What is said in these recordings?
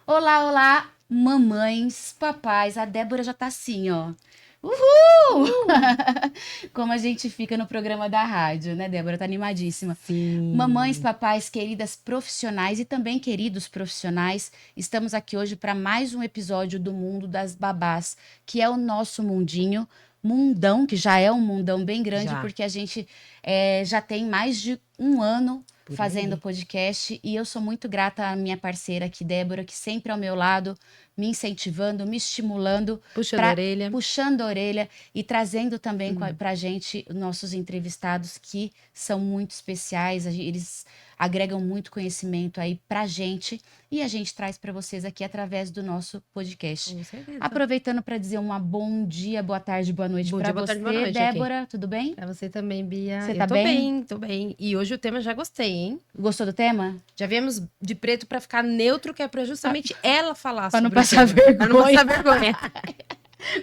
Olá, olá, mamães, papais. A Débora já tá assim, ó. Uhul! Como a gente fica no programa da rádio, né, Débora? Tá animadíssima. Mamães, Sim. papais, queridas profissionais e também queridos profissionais, estamos aqui hoje para mais um episódio do Mundo das Babás, que é o nosso mundinho, mundão, que já é um mundão bem grande, Já. porque a gente já tem mais de um ano Por fazendo aí. podcast e eu sou muito grata à minha parceira aqui, Débora, que sempre ao meu lado, me incentivando, me estimulando, Puxando a orelha. puxando a orelha e trazendo também Hum. para a gente nossos entrevistados que são muito especiais, eles agregam muito conhecimento aí pra gente e a gente traz para vocês aqui através do nosso podcast. Com certeza. Aproveitando para dizer um bom dia, boa tarde, boa noite Bom para dia, boa tarde, boa você, noite aqui. Débora, tudo bem? Pra você também, Bia. Você Eu tá tô bem? bem, tô bem. E hoje o tema já gostei, hein? Gostou do tema? Já viemos de preto pra ficar neutro, que é pra justamente ela falar Pra não sobre o passar tema. Pra não vergonha. passar vergonha.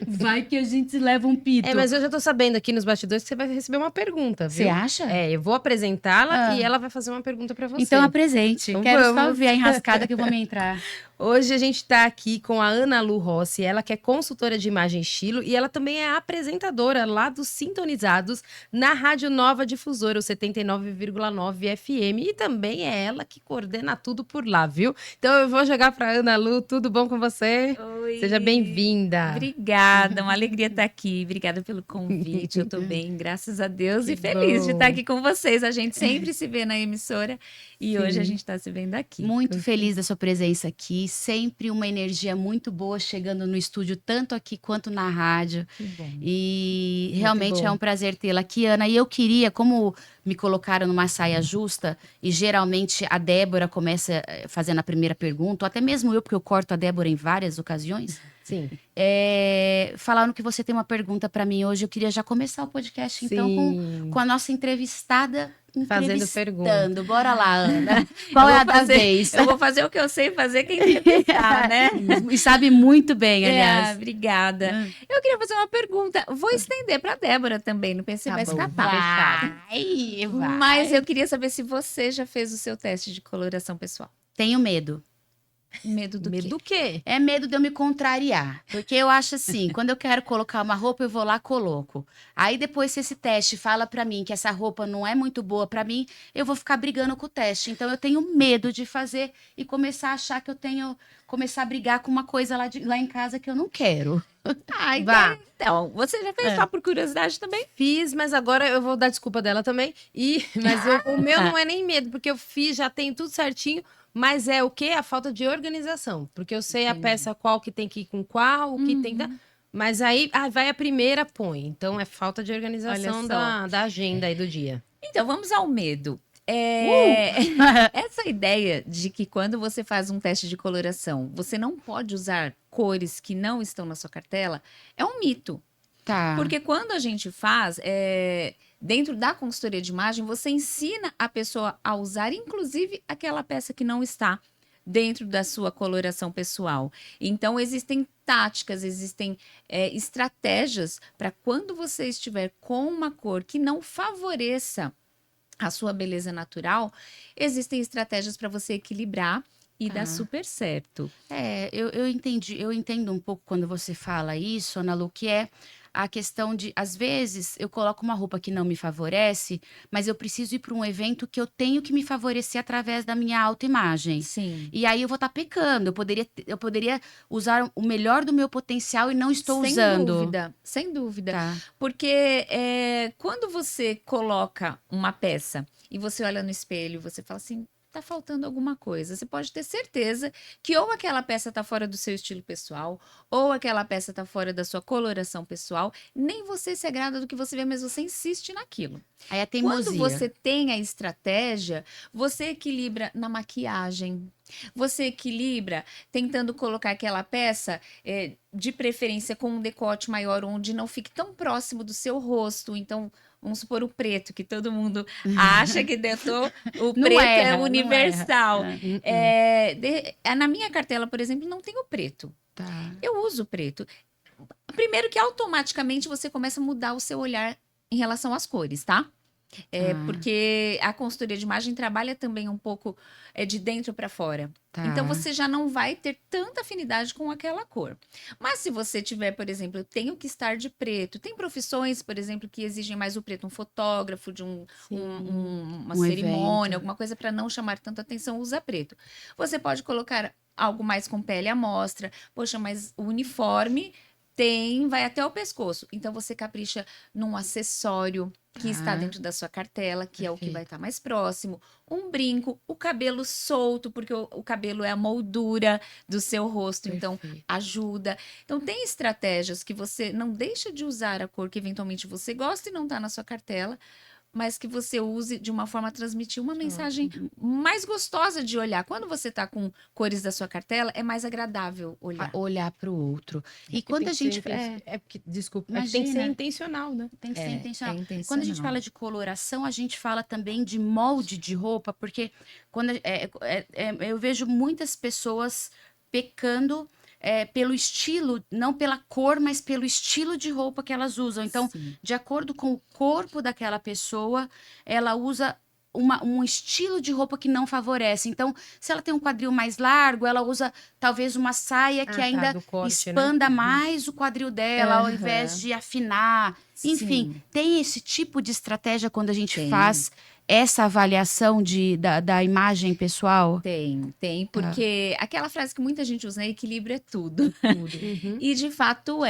Vai que a gente leva um pito. É, mas eu já tô sabendo aqui nos bastidores que você vai receber uma pergunta, viu? Você acha? É, eu vou apresentá-la Ah. e ela vai fazer uma pergunta pra você. Então apresente. Então Quero só vamos. ver a enrascada que eu vou me entrar. Hoje a gente tá aqui com a Ana Lu Rossi, ela que é consultora de imagem e estilo e ela também é apresentadora lá dos Sintonizados na Rádio Nova Difusora, o 79,9 FM, e também é ela que coordena tudo por lá, viu? Então eu vou jogar pra Ana Lu, tudo bom com você? Oi. Seja bem-vinda. Obrigada, uma alegria estar aqui. Obrigada pelo convite. Eu tô bem, graças a Deus, Que e feliz de bom. estar aqui com vocês. A gente sempre se vê na emissora e hoje a gente está se vendo aqui. Muito feliz da sua presença aqui. Sempre uma energia muito boa chegando no estúdio, tanto aqui quanto na rádio. Que bom. E Muito realmente bom. é um prazer tê-la aqui, Ana. E eu queria, como me colocaram numa saia justa, e geralmente a Débora começa fazendo a primeira pergunta, ou até mesmo eu, porque eu corto a Débora em várias ocasiões. Sim. Falando que você tem uma pergunta para mim hoje, eu queria já começar o podcast, então, Sim. com a nossa entrevistada Fazendo entrevistando. Bora lá, Ana. Qual é a da vez? Eu vou fazer o que eu sei fazer, quem entrevistar, né? E sabe muito bem, aliás. Obrigada. Eu queria fazer uma pergunta. Vou estender para Débora também, não pensei vai escapar. Vai. Mas eu queria saber se você já fez o seu teste de coloração pessoal. Tenho medo. Medo do Medo quê? do quê? É medo de eu me contrariar. Porque eu acho assim, quando eu quero colocar uma roupa, eu vou lá, coloco. Aí depois, se esse teste fala pra mim que essa roupa não é muito boa pra mim, eu vou ficar brigando com o teste. Então eu tenho medo de fazer e começar a achar que eu tenho. Começar a brigar com uma coisa lá em casa que eu não quero. Ai, Vá. então, você já fez só por curiosidade também? Fiz, mas agora eu vou dar desculpa dela também. O meu não é nem medo, porque eu fiz, já tem tudo certinho. Mas é o quê? A falta de organização. Porque eu sei a peça qual que tem que ir com qual, o que tem que... Mas aí vai a primeira, põe. Então é falta de organização Olha só. da agenda aí do dia. Então, vamos ao medo. Essa ideia de que quando você faz um teste de coloração, você não pode usar cores que não estão na sua cartela, é um mito. Tá. Porque quando a gente faz, dentro da consultoria de imagem, você ensina a pessoa a usar, inclusive, aquela peça que não está dentro da sua coloração pessoal. Então, existem táticas, existem estratégias para quando você estiver com uma cor que não favoreça a sua beleza natural, existem estratégias para você equilibrar e dar super certo. Eu entendi, eu entendo um pouco quando você fala isso, Ana Lu, que é a questão de, às vezes, eu coloco uma roupa que não me favorece, mas eu preciso ir para um evento que eu tenho que me favorecer através da minha autoimagem. Sim. E aí eu vou estar pecando, eu poderia usar o melhor do meu potencial e não estou usando. Sem dúvida. Tá. Porque quando você coloca uma peça e você olha no espelho, você fala assim, tá faltando alguma coisa. Você pode ter certeza que ou aquela peça tá fora do seu estilo pessoal, ou aquela peça tá fora da sua coloração pessoal. Nem você se agrada do que você vê, mas você insiste naquilo. Aí é teimosia. Quando você tem a estratégia, você equilibra na maquiagem. Você equilibra tentando colocar aquela peça, de preferência com um decote maior, onde não fique tão próximo do seu rosto. Então, vamos supor o preto, que todo mundo acha que o Não preto erra, é não universal. erra. Na minha cartela, por exemplo, não tem o preto. Tá. Eu uso o preto. Primeiro que automaticamente você começa a mudar o seu olhar em relação às cores, tá? Porque a consultoria de imagem trabalha também um pouco de dentro para fora. Tá. Então você já não vai ter tanta afinidade com aquela cor. Mas se você tiver, por exemplo, eu tenho que estar de preto. Tem profissões, por exemplo, que exigem mais o preto, um fotógrafo de uma Um cerimônia, evento. alguma coisa para não chamar tanta atenção, usa preto. Você pode colocar algo mais com pele à mostra. Poxa, mas o uniforme vai até o pescoço. Então você capricha num acessório que está dentro da sua cartela, que é o que vai estar mais próximo. Um brinco, o cabelo solto, porque o cabelo é a moldura do seu rosto, então ajuda. Então tem estratégias que você não deixa de usar a cor que eventualmente você gosta e não está na sua cartela, mas que você use de uma forma a transmitir uma mensagem mais gostosa de olhar. Quando você está com cores da sua cartela, é mais agradável olhar. Olhar para o outro. E quando a gente... Desculpa, tem que ser Imagina. intencional, né? Tem que ser intencional. intencional. Quando a gente fala de coloração, a gente fala também de molde de roupa, porque quando eu vejo muitas pessoas pecando pelo estilo, não pela cor, mas pelo estilo de roupa que elas usam. Então, Sim. de acordo com o corpo daquela pessoa, ela usa um estilo de roupa que não favorece. Então, se ela tem um quadril mais largo, ela usa talvez uma saia que ainda do corte, expanda mais o quadril dela, ao invés de afinar. Enfim, Sim. tem esse tipo de estratégia quando a gente Tem. faz essa avaliação da imagem pessoal? Tem, porque aquela frase que muita gente usa, né? Equilíbrio é tudo. E de fato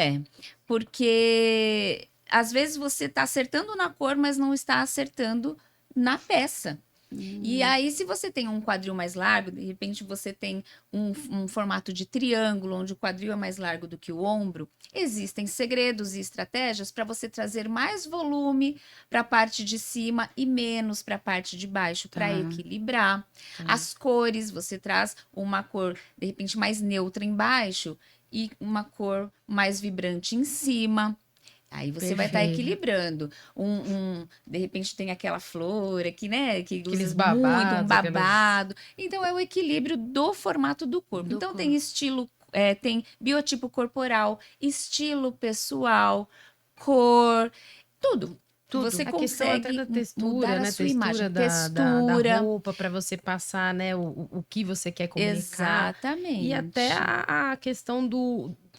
porque às vezes você está acertando na cor, mas não está acertando na peça. E aí, se você tem um quadril mais largo, de repente você tem um formato de triângulo, onde o quadril é mais largo do que o ombro, existem segredos e estratégias para você trazer mais volume para a parte de cima e menos para a parte de baixo, para equilibrar. As cores, você traz uma cor, de repente, mais neutra embaixo e uma cor mais vibrante em cima. Aí você vai estar Perfeito. equilibrando. De repente tem aquela flor aqui, né? Que Aqueles usa babados, muito, um babado. Então é o equilíbrio do formato do corpo. Do Então corpo. tem estilo, tem biotipo corporal, estilo pessoal, cor, tudo. Tudo. Você A questão até consegue da textura, mudar né? a sua imagem. Da Textura. roupa para você passar, né? O que você quer comunicar. Exatamente. E até a questão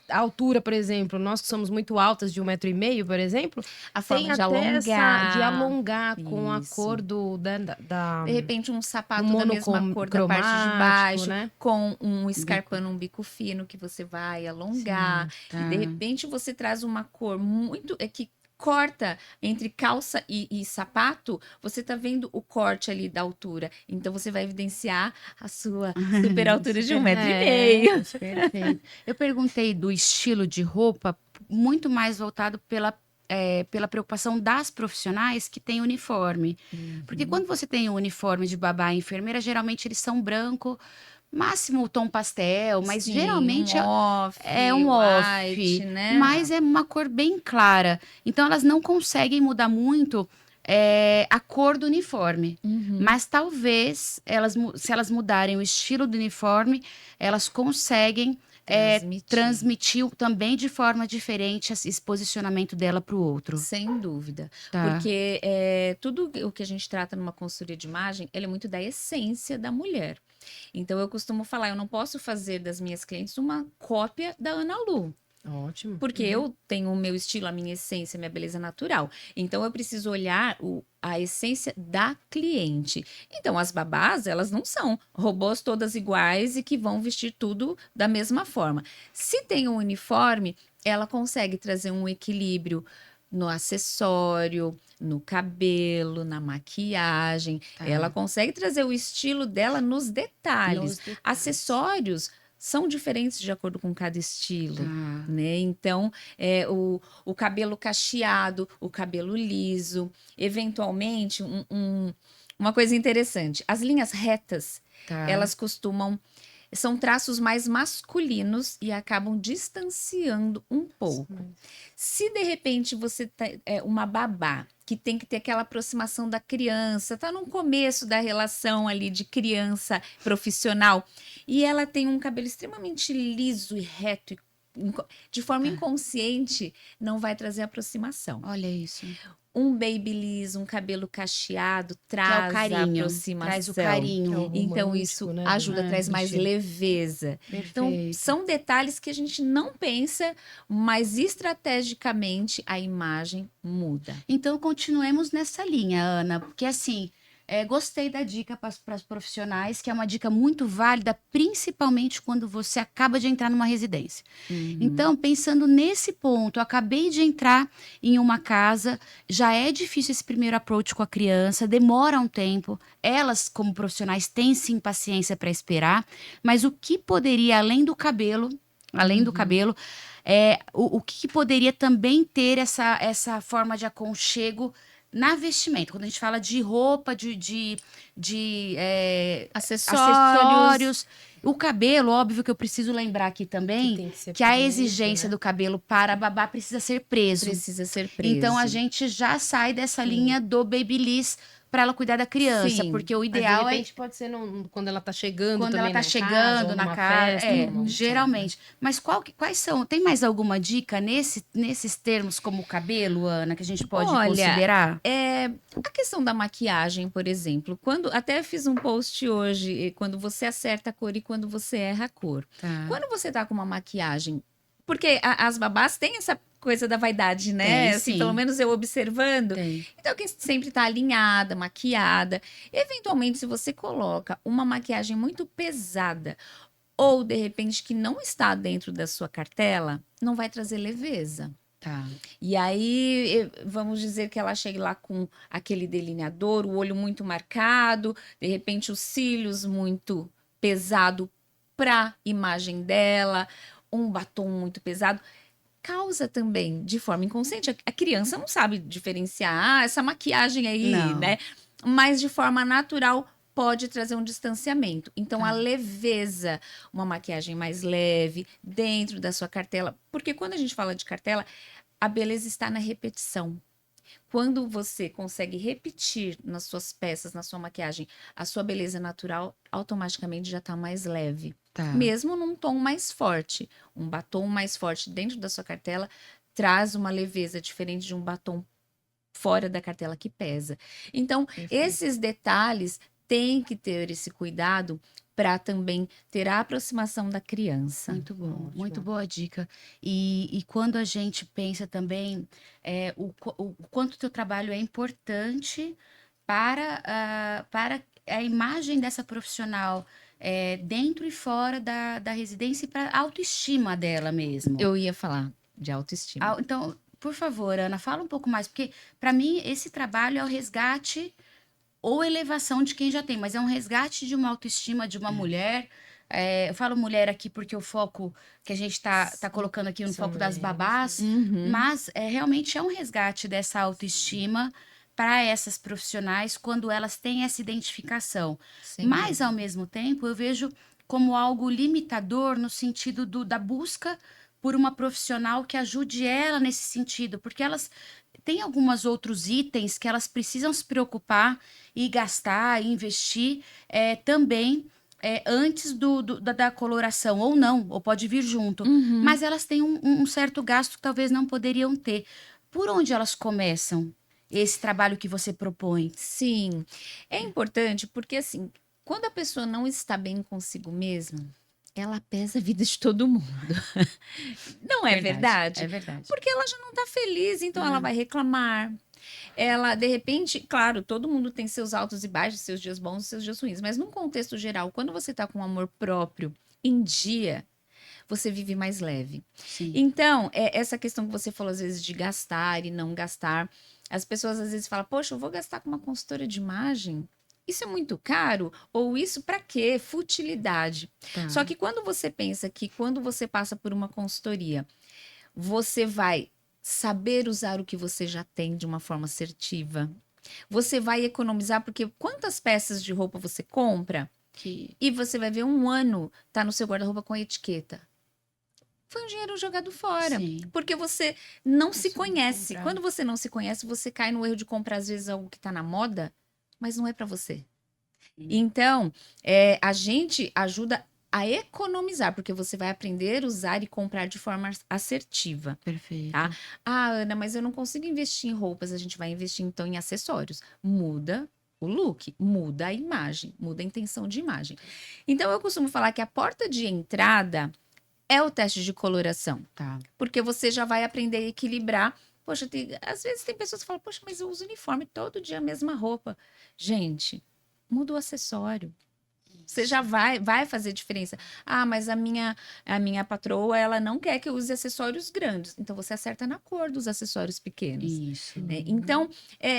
a altura, por exemplo, nós que somos muito altas de 1,5 m, por exemplo, a tem forma de até de alongar. alongar com a Isso. cor De repente, um sapato do da mesma cor da parte de monocromático, baixo, né? com um escarpando, um bico fino que você vai alongar. E de repente você traz uma cor muito. Que corta entre calça e sapato, você tá vendo o corte ali da altura. Então você vai evidenciar a sua super altura de 1,5 m. Perfeito. Eu perguntei do estilo de roupa muito mais voltado pela preocupação das profissionais que têm uniforme. Porque quando você tem um uniforme de babá e enfermeira, geralmente eles são branco, máximo tom pastel, mas Sim, geralmente um off, é um off, white, né? mas é uma cor bem clara. Então elas não conseguem mudar muito a cor do uniforme. Mas talvez se elas mudarem o estilo do uniforme, elas conseguem transmitir também de forma diferente esse posicionamento dela para o outro. Sem dúvida. Tá. Porque tudo o que a gente trata numa consultoria de imagem, ele é muito da essência da mulher. Então, eu costumo falar, eu não posso fazer das minhas clientes uma cópia da Ana Lu. Ótimo. Porque eu tenho o meu estilo, a minha essência, a minha beleza natural. Então, eu preciso olhar a essência da cliente. Então, as babás, elas não são robôs todas iguais e que vão vestir tudo da mesma forma. Se tem um uniforme, ela consegue trazer um equilíbrio no acessório, no cabelo, na maquiagem. Ela consegue trazer o estilo dela nos detalhes. Acessórios são diferentes de acordo com cada estilo, né? Então, o cabelo cacheado, o cabelo liso, eventualmente, uma coisa interessante, as linhas retas, elas são traços mais masculinos e acabam distanciando um pouco. Se de repente você uma babá que tem que ter aquela aproximação da criança, tá no começo da relação ali de criança profissional, e ela tem um cabelo extremamente liso e reto e de forma inconsciente, não vai trazer aproximação. Olha isso. Um babyliss, um cabelo cacheado, Que é o traz a carinho. aproximação. Traz o carinho. Então, romântico, isso né, ajuda, do traz mais clichê. leveza. Então, Perfeito. são detalhes que a gente não pensa, mas estrategicamente a imagem muda. Então, continuemos nessa linha, Ana, porque assim, gostei da dica para as profissionais, que é uma dica muito válida, principalmente quando você acaba de entrar numa residência. Então, pensando nesse ponto, eu acabei de entrar em uma casa, já é difícil esse primeiro approach com a criança, demora um tempo. Elas, como profissionais, têm sim paciência para esperar, mas o que poderia, além do cabelo, o que poderia também ter essa forma de aconchego na vestimenta? Quando a gente fala de roupa, acessórios, o cabelo, óbvio que eu preciso lembrar aqui também tem que ser que a preso, exigência né? do cabelo para a babá precisa ser preso. Precisa ser preso. Então a gente já sai dessa Sim. linha do babyliss para ela cuidar da criança, Sim. porque o Mas, ideal de é repente pode ser quando ela tá chegando quando também ela tá na chegando casa, ou na numa casa, festa, numa- geralmente. Mas quais são? Tem mais alguma dica nesses termos como o cabelo, Ana, que a gente pode Olha, considerar? A questão da maquiagem, por exemplo, até fiz um post hoje, quando você acerta a cor e quando você erra a cor. Tá. Quando você tá com uma maquiagem, porque as babás têm essa coisa da vaidade, né? Tem, Assim, sim. pelo menos eu observando. Tem. Então, quem sempre tá alinhada, maquiada. Eventualmente, se você coloca uma maquiagem muito pesada, ou de repente que não está dentro da sua cartela, não vai trazer leveza. Tá. E aí, vamos dizer que ela chegue lá com aquele delineador, o olho muito marcado, de repente os cílios muito pesado para imagem dela, um batom muito pesado. Causa também, de forma inconsciente, a criança não sabe diferenciar essa maquiagem aí, Não. né? Mas de forma natural pode trazer um distanciamento. Então, Tá. a leveza, uma maquiagem mais leve, dentro da sua cartela. Porque quando a gente fala de cartela, a beleza está na repetição. Quando você consegue repetir nas suas peças, na sua maquiagem, a sua beleza natural, automaticamente já está mais leve. Tá. Mesmo num tom mais forte. Um batom mais forte dentro da sua cartela traz uma leveza diferente de um batom fora da cartela que pesa. Então, esses detalhes têm que ter esse cuidado para também ter a aproximação da criança. Muito bom, Ótimo. muito boa dica. E quando a gente pensa também o quanto o teu trabalho é importante para a imagem dessa profissional dentro e fora da residência e para a autoestima dela mesmo. Eu ia falar de autoestima. Então, por favor, Ana, fala um pouco mais, porque para mim esse trabalho é o resgate ou elevação de quem já tem, mas é um resgate de uma autoestima de uma mulher. Eu falo mulher aqui porque o foco que a gente tá colocando aqui no São foco das mulheres, babás, Uhum. mas realmente é um resgate dessa autoestima para essas profissionais quando elas têm essa identificação. Sem Mas, ao mesmo tempo, eu vejo como algo limitador no sentido da busca por uma profissional que ajude ela nesse sentido, porque elas têm alguns outros itens que elas precisam se preocupar e gastar, e investir também antes da coloração, ou não, ou pode vir junto. Uhum. Mas elas têm um certo gasto que talvez não poderiam ter. Por onde elas começam esse trabalho que você propõe? Sim, é importante porque assim, quando a pessoa não está bem consigo mesma, ela pesa a vida de todo mundo. Não é verdade? É verdade. Porque ela já não está feliz, então ela vai reclamar. Ela, de repente, claro, todo mundo tem seus altos e baixos, seus dias bons e seus dias ruins, mas num contexto geral, quando você está com amor próprio em dia, você vive mais leve. Sim. Então, essa questão que você falou às vezes de gastar e não gastar, as pessoas às vezes falam, poxa, eu vou gastar com uma consultora de imagem? Isso é muito caro? Ou isso para quê? Futilidade. Tá. Só que quando você pensa que quando você passa por uma consultoria, você vai saber usar o que você já tem de uma forma assertiva. Você vai economizar, porque quantas peças de roupa você compra e você vai ver um ano tá no seu guarda-roupa com a etiqueta. Foi um dinheiro jogado fora. Sim. Porque você não se soube conhece. comprar. Quando você não se conhece, você cai no erro de comprar, às vezes, algo que tá na moda, mas não é para você. Então, a gente ajuda a economizar, porque você vai aprender a usar e comprar de forma assertiva. Perfeito. Tá? Ah, Ana, mas eu não consigo investir em roupas, a gente vai investir então em acessórios. Muda o look, muda a imagem, muda a intenção de imagem. Então eu costumo falar que a porta de entrada é o teste de coloração, Tá. porque você já vai aprender a equilibrar. Poxa, às vezes tem pessoas que falam, poxa, mas eu uso uniforme todo dia a mesma roupa. Gente, muda o acessório. Você já vai fazer diferença. Ah, mas a minha patroa, ela não quer que eu use acessórios grandes. Então, você acerta na cor dos acessórios pequenos. Isso. Né? Então,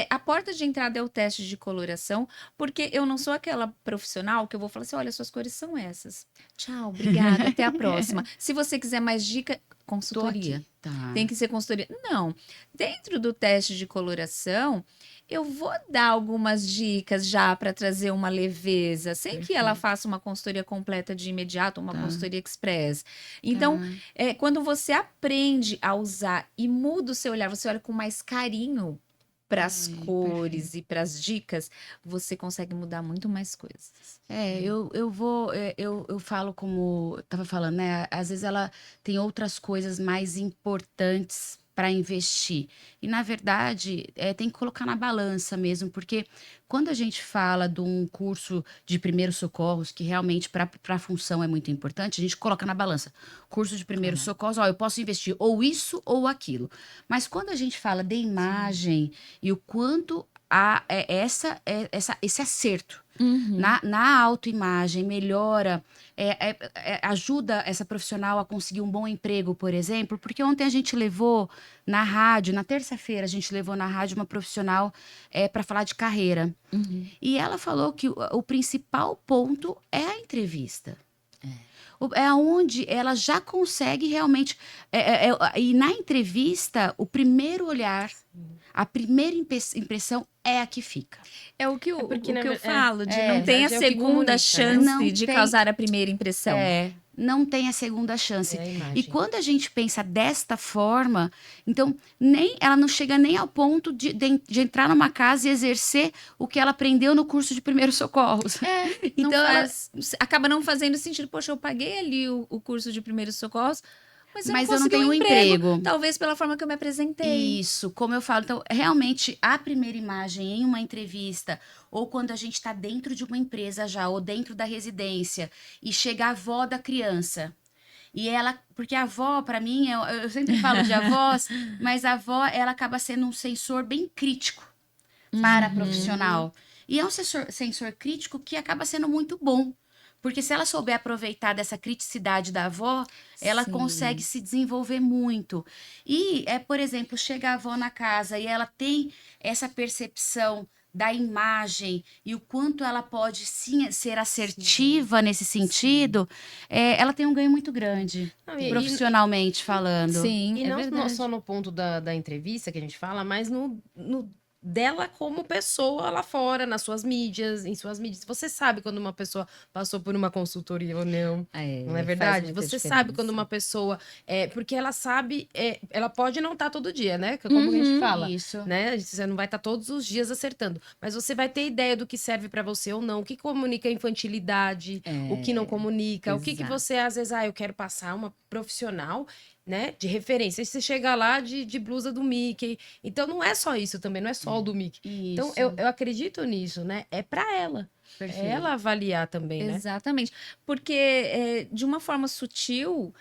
a porta de entrada é o teste de coloração, porque eu não sou aquela profissional que eu vou falar assim, olha, suas cores são essas. Tchau, obrigada, até a próxima. Se você quiser mais dica, Tô consultoria. aqui. Tá. Tem que ser consultoria. Não. Dentro do teste de coloração, eu vou dar algumas dicas já para trazer uma leveza, sem que ela Perfeito. faça uma consultoria completa de imediato, uma Tá. consultoria express. Então, Tá. quando você aprende a usar e muda o seu olhar, você olha com mais carinho para as Ai, cores perfeito. e para as dicas, você consegue mudar muito mais coisas. Eu falo como eu tava falando, né? Às vezes ela tem outras coisas mais importantes para investir. E, na verdade, tem que colocar na balança mesmo, porque quando a gente fala de um curso de primeiros socorros, que realmente para a função é muito importante, a gente coloca na balança. Curso de primeiros Claro. socorros, ó, eu posso investir ou isso ou aquilo. Mas quando a gente fala de imagem e o quanto há esse acerto Uhum. na autoimagem, melhora, ajuda essa profissional a conseguir um bom emprego, por exemplo, porque ontem a gente levou na rádio, na terça-feira, a gente levou na rádio uma profissional para falar de carreira. Uhum. E ela falou que o principal ponto é a entrevista. É onde ela já consegue realmente. E na entrevista, o primeiro olhar, a primeira impressão é a que fica. É o que eu, porque, o na que eu ver- falo, de é, não na tem a verdade, é o que segunda comunica, né? chance Não de tem. causar a primeira impressão. Não tem a segunda chance. É a E imagem. quando a gente pensa desta forma, então ela não chega nem ao ponto de entrar numa casa e exercer o que ela aprendeu no curso de primeiros socorros. Não Então ela, acaba não fazendo sentido. Poxa, eu paguei ali o curso de primeiros socorros, mas eu não mas eu não consegui tenho um um emprego. emprego. Talvez pela forma que eu me apresentei. Isso, como eu falo. Então, realmente, a primeira imagem em uma entrevista, ou quando a gente está dentro de uma empresa já, ou dentro da residência, e chega a avó da criança. E ela, porque a avó, para mim, eu sempre falo de avós, mas a avó, ela acaba sendo um sensor bem crítico para a profissional. E é um sensor crítico que acaba sendo muito bom. Porque se ela souber aproveitar dessa criticidade da avó, ela Sim. consegue se desenvolver muito. E, por exemplo, chega a avó na casa e ela tem essa percepção da imagem e o quanto ela pode sim ser assertiva nesse sentido, ela tem um ganho muito grande, Não, profissionalmente falando. Sim, E é não verdade. só no ponto da entrevista que a gente fala, mas no dela como pessoa lá fora, nas suas mídias, em suas mídias. Você sabe quando uma pessoa passou por uma consultoria ou não. Não é faz verdade? muita Você diferença. sabe quando uma pessoa. Porque ela sabe. Ela pode não estar todo dia, né? Que é como a gente fala. Isso. Né? Você não vai estar todos os dias acertando. Mas você vai ter ideia do que serve pra você ou não. O que comunica a infantilidade, o que não comunica. O que exato. você, às vezes, eu quero passar uma profissional, né, de referência. Aí você chega lá de blusa do Mickey. Então não é só isso também, não é só o do Mickey. Então Isso. eu acredito nisso, né? É pra ela. Perfeito. É ela avaliar também, né? Exatamente. Porque, de uma forma sutil,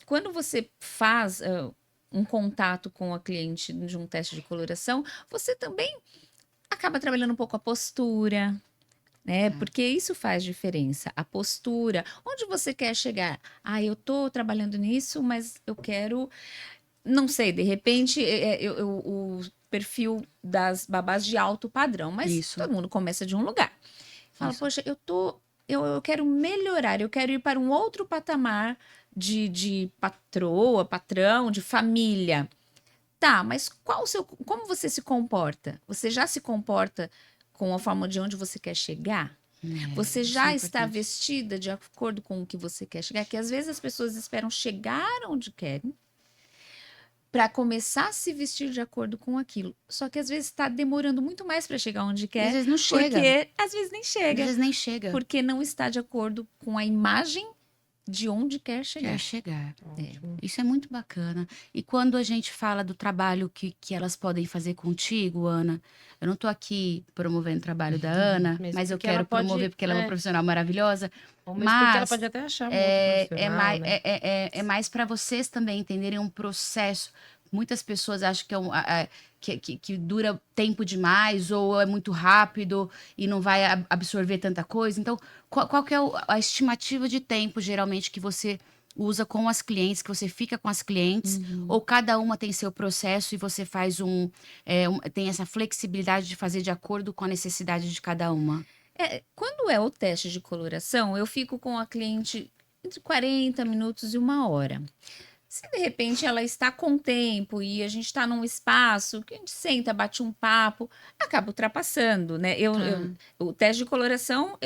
quando você faz um contato com a cliente de um teste de coloração, você também acaba trabalhando um pouco a postura, né? Porque isso faz diferença, a postura. Onde você quer chegar? Ah, eu tô trabalhando nisso, mas eu quero, não sei, de repente, o perfil das babás de alto padrão, mas Isso. todo mundo começa de um lugar. Fala, Isso. poxa, eu quero melhorar, eu quero ir para um outro patamar de patroa, patrão, de família. Tá, mas como você se comporta? Você já se comporta com a forma de onde você quer chegar? Você Isso já é está importante. vestida de acordo com o que você quer chegar? Que às vezes as pessoas esperam chegar onde querem, para começar a se vestir de acordo com aquilo. Só que às vezes está demorando muito mais para chegar onde Às quer, vezes não chega. porque às vezes nem Às chega, vezes nem chega. porque não está de acordo com a imagem de onde quer chegar. Quer chegar. Ótimo. Isso é muito bacana. E quando a gente fala do trabalho que elas podem fazer contigo, Ana, eu não tô aqui promovendo o trabalho da Ana, Mesmo mas eu porque ela quero pode- promover porque ela é uma é. profissional maravilhosa. Ou mesmo porque ela Mas pode até achar um outro É profissional, mais, né? é mais para vocês também entenderem um processo. Muitas pessoas acham que, que dura tempo demais ou é muito rápido e não vai absorver tanta coisa. Então, qual que é a estimativa de tempo, geralmente, que você usa com as clientes, que você fica com as clientes? Ou cada uma tem seu processo e você faz tem essa flexibilidade de fazer de acordo com a necessidade de cada uma? Quando é o teste de coloração, eu fico com a cliente entre 40 minutos e 1 hora. Se de repente ela está com tempo e a gente está num espaço que a gente senta, bate um papo, acaba ultrapassando, né? O teste de coloração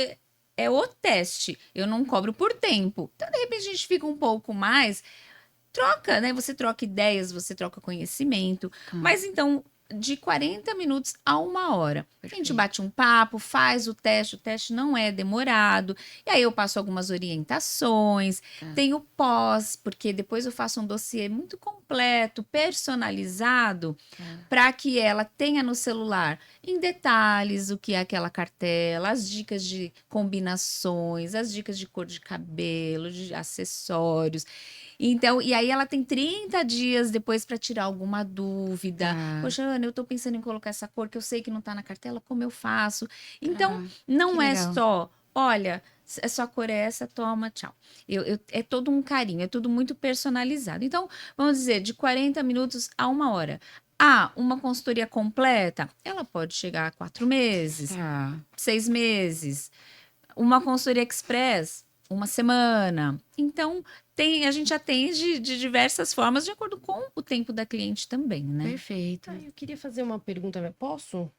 é o teste, eu não cobro por tempo. Então, de repente, a gente fica um pouco mais, troca, né? Você troca ideias, você troca conhecimento. Mas então, de 40 minutos a 1 hora. A gente Perfeito. bate um papo, faz o teste não é demorado. E aí eu passo algumas orientações, tem o pós, porque depois eu faço um dossiê muito completo, personalizado, para que ela tenha no celular, em detalhes, o que é aquela cartela, as dicas de combinações, as dicas de cor de cabelo, de acessórios. Então, e aí ela tem 30 dias depois para tirar alguma dúvida. Poxa, Ana, eu tô pensando em colocar essa cor que eu sei que não tá na cartela, como eu faço? Então, não que é legal. só, olha, a sua cor é essa, toma, tchau. É todo um carinho, é tudo muito personalizado. Então, vamos dizer, de 40 minutos a 1 hora. Uma consultoria completa, ela pode chegar a 4 meses, 6 meses. Uma consultoria express, 1 semana. Então, a gente atende de diversas formas, de acordo com o tempo da cliente também, né? Perfeito. Eu queria fazer uma pergunta, posso?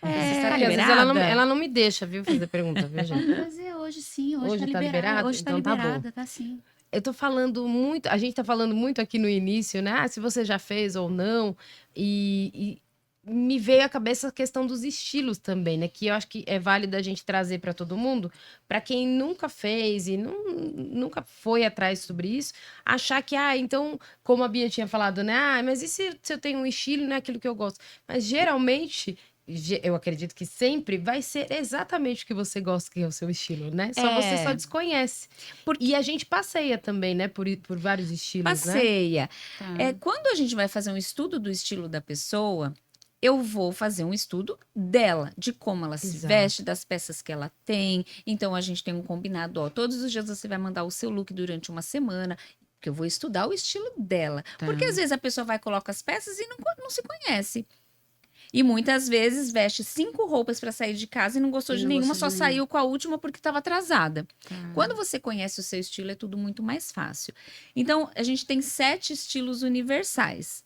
É, Você sabe que tá às vezes ela não, liberada? ela não me deixa, viu, fazer pergunta, viu, gente? Vamos fazer hoje sim, Hoje tá liberado? Hoje tá Então tá bom. liberada, tá sim. Eu tô falando muito, a gente tá falando muito aqui no início, né? Se você já fez ou não, e me veio à cabeça a questão dos estilos também, né? Que eu acho que é válido a gente trazer para todo mundo, para quem nunca fez e nunca foi atrás sobre isso, achar que, então, como a Bia tinha falado, né? Mas e se eu tenho um estilo, não é aquilo que eu gosto? Mas geralmente, eu acredito que sempre vai ser exatamente o que você gosta, que é o seu estilo, né? Você só desconhece. E a gente passeia também, né? Por vários estilos, né? Passeia. Tá. Quando a gente vai fazer um estudo do estilo da pessoa, eu vou fazer um estudo dela, de como ela se Exato. veste, das peças que ela tem. Então, a gente tem um combinado, todos os dias você vai mandar o seu look durante 1 semana, que eu vou estudar o estilo dela. Tá. Porque às vezes a pessoa vai colocar as peças e não se conhece. E muitas vezes veste 5 roupas para sair de casa e não gostou de nenhuma, só saiu com a última porque estava atrasada. Quando você conhece o seu estilo, é tudo muito mais fácil. Então, a gente tem 7 estilos universais.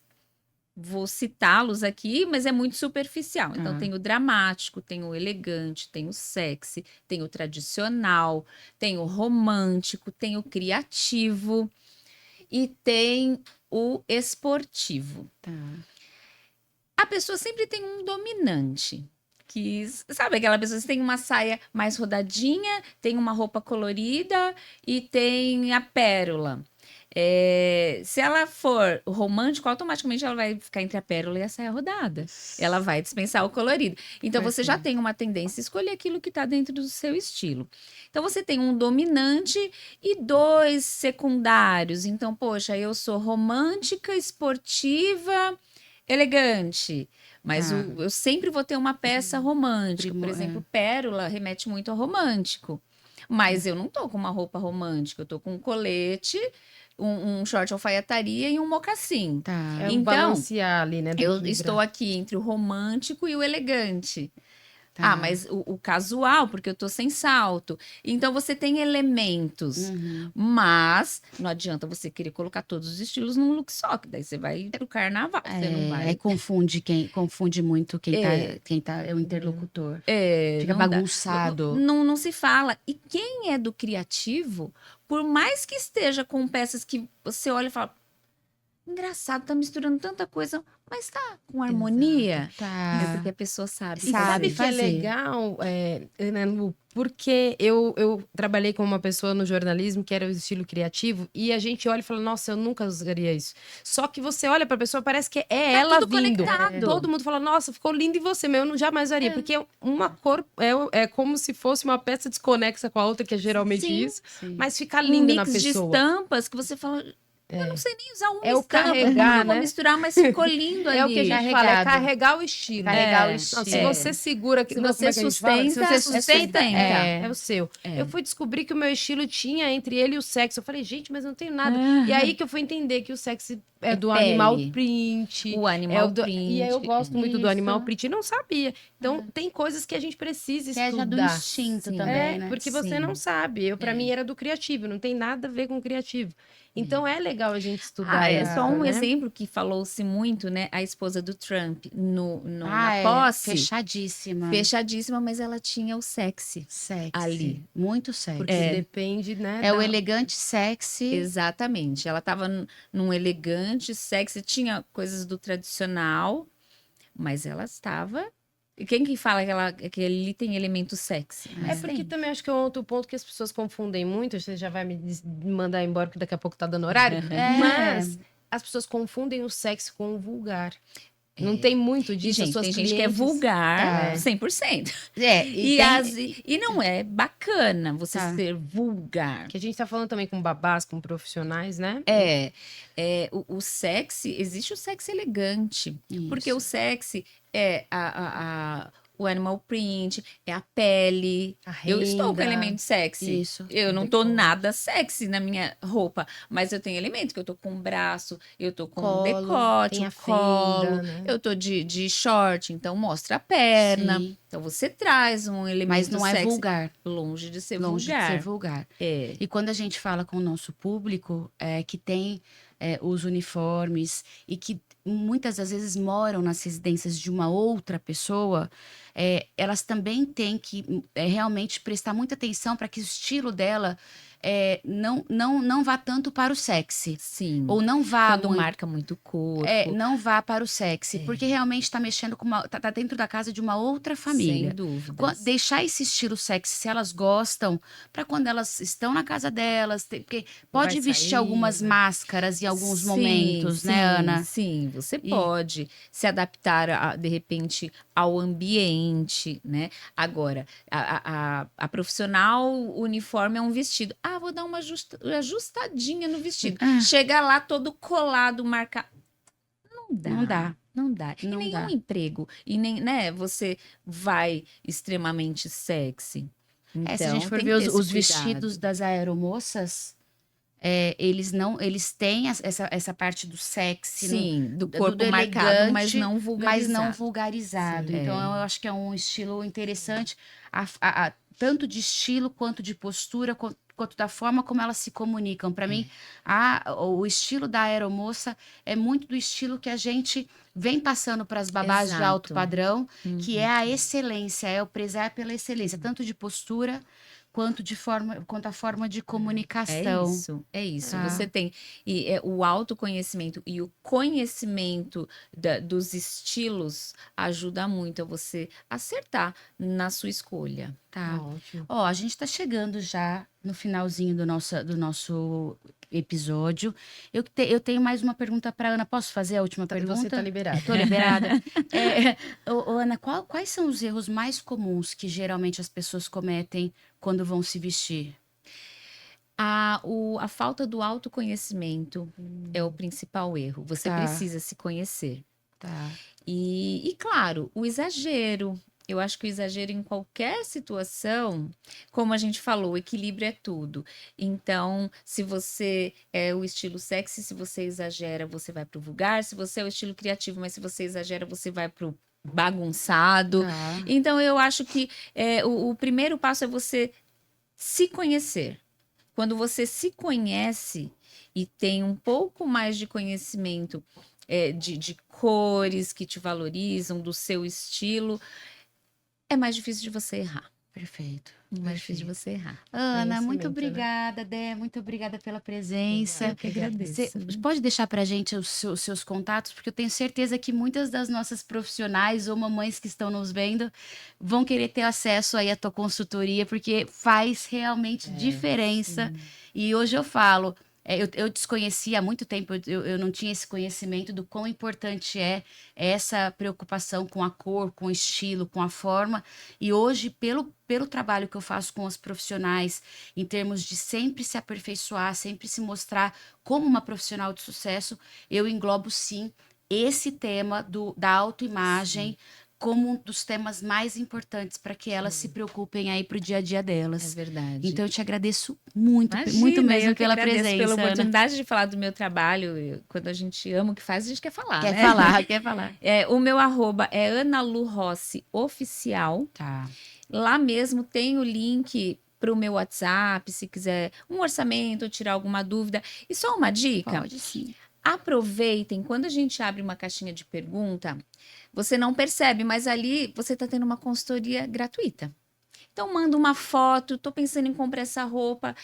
Vou citá-los aqui, mas é muito superficial. Então, tem o dramático, tem o elegante, tem o sexy, tem o tradicional, tem o romântico, tem o criativo e tem o esportivo. A pessoa sempre tem um dominante. Que, sabe aquela pessoa que tem uma saia mais rodadinha, tem uma roupa colorida e tem a pérola. Se ela for romântico, automaticamente ela vai ficar entre a pérola e a saia rodada. Ela vai dispensar o colorido. Então, você já tem uma tendência a escolher aquilo que está dentro do seu estilo. Então, você tem um dominante e 2 secundários. Então, poxa, eu sou romântica, esportiva, elegante. Mas eu sempre vou ter uma peça romântica. Por exemplo, pérola remete muito ao romântico. Mas eu não tô com uma roupa romântica. Eu tô com um colete, um short alfaiataria e um mocassim. É então, balancear ali, né? Eu estou aqui entre o romântico e o elegante. Mas o casual, porque eu tô sem salto. Então, você tem elementos. Mas não adianta você querer colocar todos os estilos num look só, que daí você vai pro carnaval. Você não vai. Aí confunde muito quem é o interlocutor. Fica não dá. bagunçado. Não se fala. E quem é do criativo, por mais que esteja com peças que você olha e fala, engraçado, tá misturando tanta coisa, mas tá com harmonia. Tá. É porque a pessoa sabe. E sabe que é fazer. legal, Ana Lu, porque eu trabalhei com uma pessoa no jornalismo que era o estilo criativo e a gente olha e fala, nossa, eu nunca usaria isso. Só que você olha pra pessoa, parece que é ela tudo vindo. conectado. Todo mundo fala, nossa, ficou lindo em você, mas eu jamais usaria. Porque uma cor é como se fosse uma peça desconexa com a outra, que é geralmente Sim. isso, Sim. mas fica Um lindo na mix de pessoa. estampas que você fala, eu não sei nem usar uma É o estampa, carregar, eu vou né? misturar, mas ficou lindo ali. É o que a gente fala, é Carregado. carregar o estilo. Carregar o Não, estilo. se você segura... Se não, você como é que a gente fala? sustenta, Se você sustenta, é. é o seu. É. Eu fui descobrir que o meu estilo tinha entre ele e o sexo. Eu falei, gente, mas não tenho nada. E aí que eu fui entender que o sexo é do pele. animal print. O animal E aí eu print, gosto muito do Isso. animal print. E não sabia. Então, tem coisas que a gente precisa Que é já do estudar. instinto Sim. também, né? Porque você Sim. não sabe. Pra mim era do criativo, não tem nada a ver com o criativo. Então é legal a gente estudar É isso, só um né? exemplo que falou-se muito, né? A esposa do Trump na É, posse, fechadíssima. fechadíssima, mas ela tinha o sexy. Sexy. Ali. Muito sexy. Porque depende, né? É o elegante sexy. Exatamente. Ela estava num elegante, sexy, tinha coisas do tradicional, mas ela estava. E quem que fala que ali tem elemento sexy? É Mas porque tem. também acho que é um outro ponto que as pessoas confundem muito. Você já vai me mandar embora, porque daqui a pouco tá dando horário. É. Mas as pessoas confundem o sexo com o vulgar. Não tem muito E, disso. as gente, suas tem gente que é clientes- vulgar Tá. 100%. E E não é bacana você Tá. ser vulgar. Que a gente tá falando também com babás, com profissionais, né? O sexy, existe o sexy elegante. Porque Isso. o sexy é o animal print, é a pele. A Eu estou com renda. elemento sexy. Isso. Eu não tem tô como. nada sexy na minha roupa, mas eu tenho elemento que eu tô com o braço, eu tô com Colo, o decote, Tem o a colo, fenda, né? eu tô de short, então mostra a perna. Sim. Então você traz um elemento Mas não é sexy vulgar. longe de ser Longe vulgar. de ser vulgar. É. E quando a gente fala com o nosso público, que tem os uniformes e que muitas das vezes moram nas residências de uma outra pessoa, elas também têm que realmente prestar muita atenção para que o estilo dela não vá tanto para o sexy. Sim. Ou não vá Quando muito, marca muito o corpo. não vá para o sexy, porque realmente está mexendo com tá dentro da casa de uma outra família. Sem dúvidas. Deixar esse estilo sexy, se elas gostam, para quando elas estão na casa delas, porque pode Vai vestir sair, algumas né? máscaras em alguns Sim, momentos, sim, né, Ana? Sim, você E- pode se adaptar, de repente, ao ambiente, né? Agora, a profissional, o uniforme é um vestido. Ah, vou dar uma ajustadinha no vestido. Ah. Chega lá todo colado, marca. Não dá. Não dá. Não dá. E Não nenhum dá. emprego. E nem, né, você vai extremamente sexy. Então, Se a gente for tem ver que ter os esse vestidos cuidado. das aeromoças, eles têm essa parte do sexy, Sim, do do corpo marcado, elegante, mas não mas vulgarizado. não vulgarizado. Sim. Então, eu acho que é um estilo interessante, tanto de estilo quanto de postura, quanto da forma como elas se comunicam. Para mim, o estilo da aeromoça é muito do estilo que a gente vem passando para as babás de alto Exato. padrão, que é Uhum. a excelência, é o prezar pela excelência, tanto de postura quanto a forma de comunicação. É isso. Tá. Você tem o autoconhecimento e o conhecimento dos estilos ajuda muito a você acertar na sua escolha. Tá. Ótimo. Ó, a gente está chegando já no finalzinho do nosso episódio. Eu tenho mais uma pergunta para Ana. Posso fazer a última pergunta? Você tá liberada. Tô liberada. Ana, quais são os erros mais comuns que geralmente as pessoas cometem quando vão se vestir? A falta do autoconhecimento é o principal erro. Você Tá. precisa se conhecer. Tá. E claro, o exagero. Eu acho que o exagero em qualquer situação, como a gente falou, o equilíbrio é tudo. Então, se você é o estilo sexy, se você exagera, você vai pro vulgar. Se você é o estilo criativo, mas se você exagera, você vai pro bagunçado. Tá. Então, eu acho que o primeiro passo é você se conhecer. Quando você se conhece e tem um pouco mais de conhecimento de cores que te valorizam, do seu estilo, é mais difícil de você errar. Perfeito. mais difícil de você errar. Ana, muito Conhecimento, né? obrigada, Dé, muito obrigada pela presença. Eu que agradeço. Você pode deixar pra gente os seus contatos, porque eu tenho certeza que muitas das nossas profissionais ou mamães que estão nos vendo vão querer ter acesso aí à tua consultoria, porque faz realmente diferença. E hoje eu falo, eu desconhecia há muito tempo, eu não tinha esse conhecimento do quão importante é essa preocupação com a cor, com o estilo, com a forma. E hoje, pelo trabalho que eu faço com os profissionais, em termos de sempre se aperfeiçoar, sempre se mostrar como uma profissional de sucesso, eu englobo sim esse tema da autoimagem como um dos temas mais importantes para que elas se preocupem aí para o dia a dia É delas. verdade. Então eu te agradeço muito, Imagina, muito mesmo eu que pela agradeço presença, pela Ana. oportunidade de falar do meu trabalho. Quando a gente ama o que faz, a gente quer falar, Quer né? falar, quer falar. O meu arroba é Ana Lu Rossi Oficial. Tá. Lá mesmo tem o link para o meu WhatsApp, se quiser um orçamento, tirar alguma dúvida. E só uma dica: Pode sim. aproveitem, quando a gente abre uma caixinha de pergunta, você não percebe, mas ali você está tendo uma consultoria gratuita. Então, manda uma foto, tô pensando em comprar essa roupa.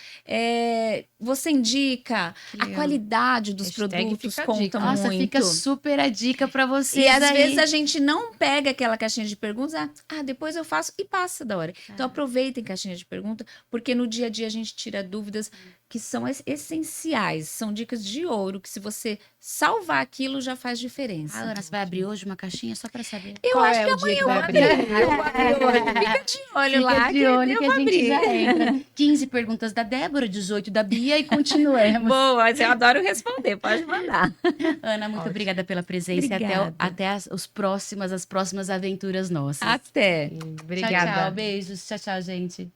Você indica, Que a legal. qualidade dos Hashtag produtos fica a conta dica. Nossa, muito. fica super a dica para vocês E às aí. vezes a gente não pega aquela caixinha de perguntas, depois eu faço e passa da hora. Então aproveitem caixinha de pergunta, porque no dia a dia a gente tira dúvidas que são essenciais, são dicas de ouro, que se você salvar aquilo já faz diferença. Ana, você vai abrir hoje uma caixinha só para saber? Eu Qual acho é que o dia que amanhã eu vai vou abrir? abrir. Eu vou abrir hoje. Fica de olho lá, Fica de olho que eu a vou gente abrir. já entra. 15 perguntas da Débora, 18 da Bia e continuemos. Boa, mas eu adoro responder, pode mandar. Ana, muito Ótimo. obrigada pela presença e Obrigada. até as próximas aventuras nossas. Até. Obrigada. Tchau, tchau. Beijos. Tchau, tchau, gente.